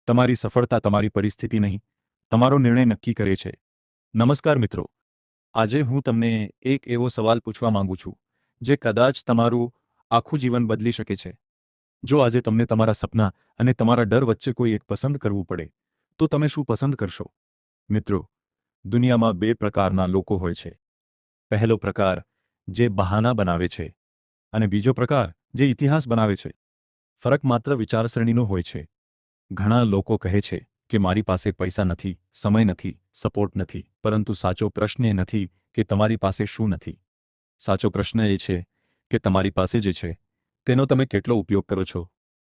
તમારી સફળતા તમારી પરિસ્થિતિ નહીં, તમારો નિર્ણય નક્કી કરે છે. નમસ્કાર મિત્રો, આજે હું તમને એક એવો સવાલ પૂછવા માંગુ છું જે કદાચ તમારું આખું જીવન બદલી શકે છે. જો આજે તમને તમારા સપના અને તમારા ડર વચ્ચે કોઈ એક પસંદ કરવું પડે તો તમે શું પસંદ કરશો? મિત્રો, દુનિયામાં બે પ્રકારના લોકો હોય છે. પહેલો પ્રકાર જે બહાના બનાવે છે અને બીજો પ્રકાર જે ઇતિહાસ બનાવે છે. ફરક માત્ર વિચારસરણીનો હોય છે. ઘણા લોકો કહે છે કે મારી પાસે પૈસા નથી, સમય નથી, સપોર્ટ નથી, પરંતુ સાચો પ્રશ્ન એ નથી કે તમારી પાસે શું નથી. સાચો પ્રશ્ન એ છે કે તમારી પાસે જે છે તેનો તમે કેટલો ઉપયોગ કરો છો.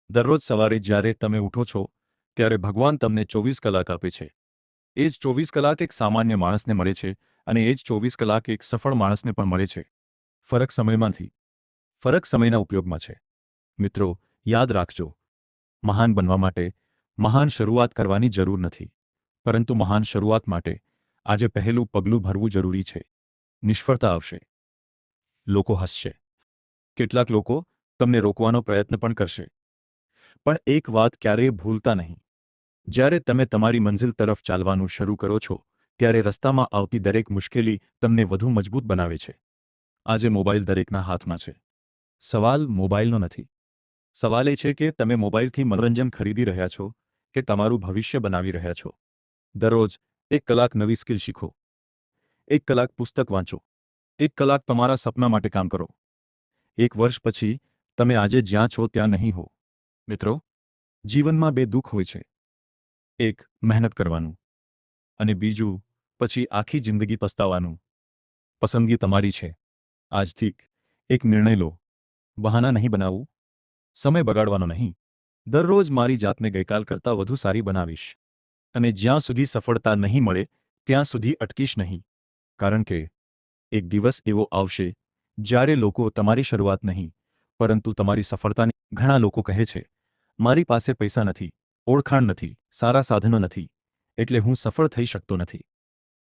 દરરોજ સવારે જ્યારે તમે ઉઠો છો ત્યારે ભગવાન તમને 24 કલાક આપે છે. એ જ 24 કલાક એક સામાન્ય માણસને મળે છે અને એ જ 24 કલાક એક સફળ માણસને પણ મળે છે. ફરક સમયમાંથી, ફરક સમયના ઉપયોગમાં છે. મિત્રો, યાદ રાખજો, મહાન બનવા માટે મહાન શરૂઆત કરવાની જરૂર નથી, પરંતુ મહાન શરૂઆત માટે આજે પહેલું પગલું ભરવું જરૂરી છે. નિષ્ફળતા આવશે, લોકો હસશે, કેટલાક લોકો તમને રોકવાનો પ્રયત્ન પણ કરશે, પણ એક વાત ક્યારેય ભૂલતા નહીં. જ્યારે તમે તમારી મંઝિલ તરફ ચાલવાનું શરૂ કરો છો ત્યારે રસ્તામાં આવતી દરેક મુશ્કેલી તમને વધુ મજબૂત બનાવે છે. આજે મોબાઈલ દરેકના હાથમાં છે. સવાલ મોબાઈલનો નથી. સવાલ એ છે કે તમે મોબાઈલથી મનોરંજન ખરીદી રહ્યા છો કે તમારું ભવિષ્ય બનાવી રહ્યા છો. દરરોજ 1 કલાક નવી સ્કિલ શીખો, 1 કલાક પુસ્તક વાંચો, 1 કલાક તમારા સપના માટે કામ કરો. 1 વર્ષ પછી તમે આજે જ્યાં છો ત્યાં નહીં હો. મિત્રો, જીવનમાં બે દુઃખ હોય છે. એક મહેનત કરવાનું અને બીજું પછી આખી જિંદગી પસ્તાવાનું. પસંદગી તમારી છે. આજથી એક નિર્ણય લો. બહાના નહીં બનાવવું, સમય બગાડવાનો નહીં. દરરોજ મારી જાતને ગઈકાલ કરતાં વધુ સારી બનાવીશ. અને જ્યાં સુધી સફળતા નહીં મળે ત્યાં સુધી અટકીશ નહીં. કારણ કે એક દિવસ એવો આવશે જ્યારે લોકો તમારી શરૂઆત નહીં પરંતુ તમારી સફળતાની. ઘણા લોકો કહે છે, મારી પાસે પૈસા નથી, ઓળખાણ નથી, સારા સાધનો નથી, એટલે હું સફળ થઈ શકતો નથી.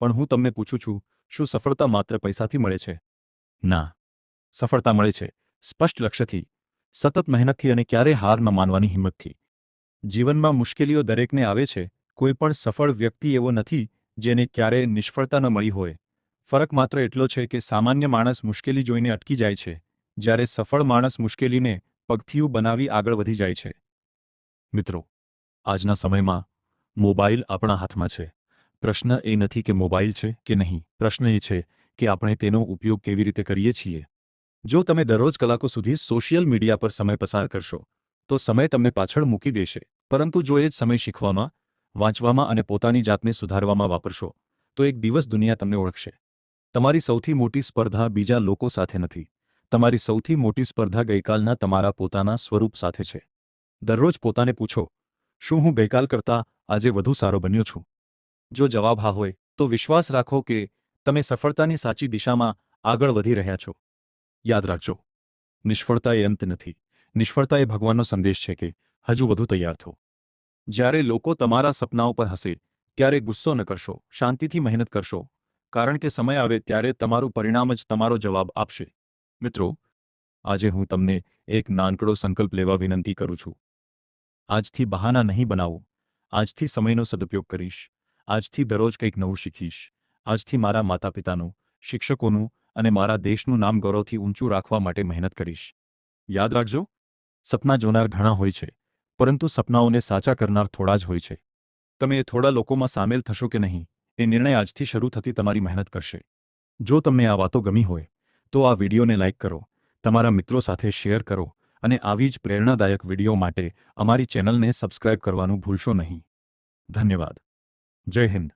પણ હું તમને પૂછું છું, શું સફળતા માત્ર પૈસાથી મળે છે? ના, સફળતા મળે છે સ્પષ્ટ લક્ષ્યથી, સતત મહેનતથી અને ક્યારેય હાર ન માનવાની હિંમતથી. જીવનમાં મુશ્કેલીઓ દરેકને આવે છે. કોઈ પણ સફળ વ્યક્તિ એવો નથી જેને ક્યારેય નિષ્ફળતા ન મળી હોય. ફરક માત્ર એટલો છે કે સામાન્ય માણસ મુશ્કેલી જોઈને અટકી જાય છે, જ્યારે સફળ માણસ મુશ્કેલીને પગથિયું બનાવી આગળ વધી જાય છે. મિત્રો, આજના સમયમાં મોબાઈલ આપણા હાથમાં છે. પ્રશ્ન એ નથી કે મોબાઈલ છે કે નહીં, પ્રશ્ન એ છે કે આપણે તેનો ઉપયોગ કેવી રીતે કરીએ છીએ. જો તમે દરરોજ કલાકો સુધી સોશિયલ મીડિયા પર સમય પસાર કરશો તો સમય તમને પાછળ મૂકી દેશે, પરંતુ જો એ જ સમય શીખવામાં, વાંચવામાં અને પોતાની જાતને સુધારવામાં વાપરશો તો એક દિવસ દુનિયા તમને ઓળખશે. તમારી સૌથી મોટી સ્પર્ધા બીજા લોકો સાથે નથી. તમારી સૌથી મોટી સ્પર્ધા ગઈકાલના તમારા પોતાના સ્વરૂપ સાથે છે. દરરોજ પોતાને પૂછો, શું હું ગઈકાલ કરતાં આજે વધુ સારો બન્યો છું? જો જવાબ હા હોય તો વિશ્વાસ રાખો કે તમે સફળતાની સાચી દિશામાં આગળ વધી રહ્યા છો. યાદ રાખજો, નિષ્ફળતા એ અંત નથી. નિષ્ફળતા એ ભગવાનનો સંદેશ છે કે હજુ વધુ તૈયાર થો. જ્યારે લોકો તમારા સપનાઓ પર હસે ત્યારે ગુસ્સો ન કરશો, શાંતિથી મહેનત કરશો, કારણ કે સમય આવે ત્યારે તમારું પરિણામ જ તમારો જવાબ આપશે. મિત્રો, આજે હું તમને એક નાનકડો સંકલ્પ લેવા વિનંતી કરું છું. આજથી બહાના નહીં બનાવું. આજથી સમયનો સદુપયોગ કરીશ. આજથી દરરોજ કંઈક નવું શીખીશ. આજથી મારા માતાપિતાનું, શિક્ષકોનું અને મારા દેશનું નામ ગૌરવથી ઊંચું રાખવા માટે મહેનત કરીશ. યાદ રાખજો, સપના જોનાર ઘણા હોય છે, પરંતુ સપનાઓને સાચા કરનાર થોડા જ હોય છે. તમે એ થોડા લોકોમાં સામેલ થશો કે નહીં, એ નિર્ણય આજથી શરૂ થતી તમારી મહેનત કરશે. જો તમને આ વાતો ગમી હોય તો આ વિડીયોને લાઇક કરો, તમારા મિત્રો સાથે શેર કરો અને આવી જ પ્રેરણાદાયક વિડીયો માટે અમારી ચેનલને સબસ્ક્રાઇબ કરવાનું ભૂલશો નહીં. ધન્યવાદ. જય હિન્દ.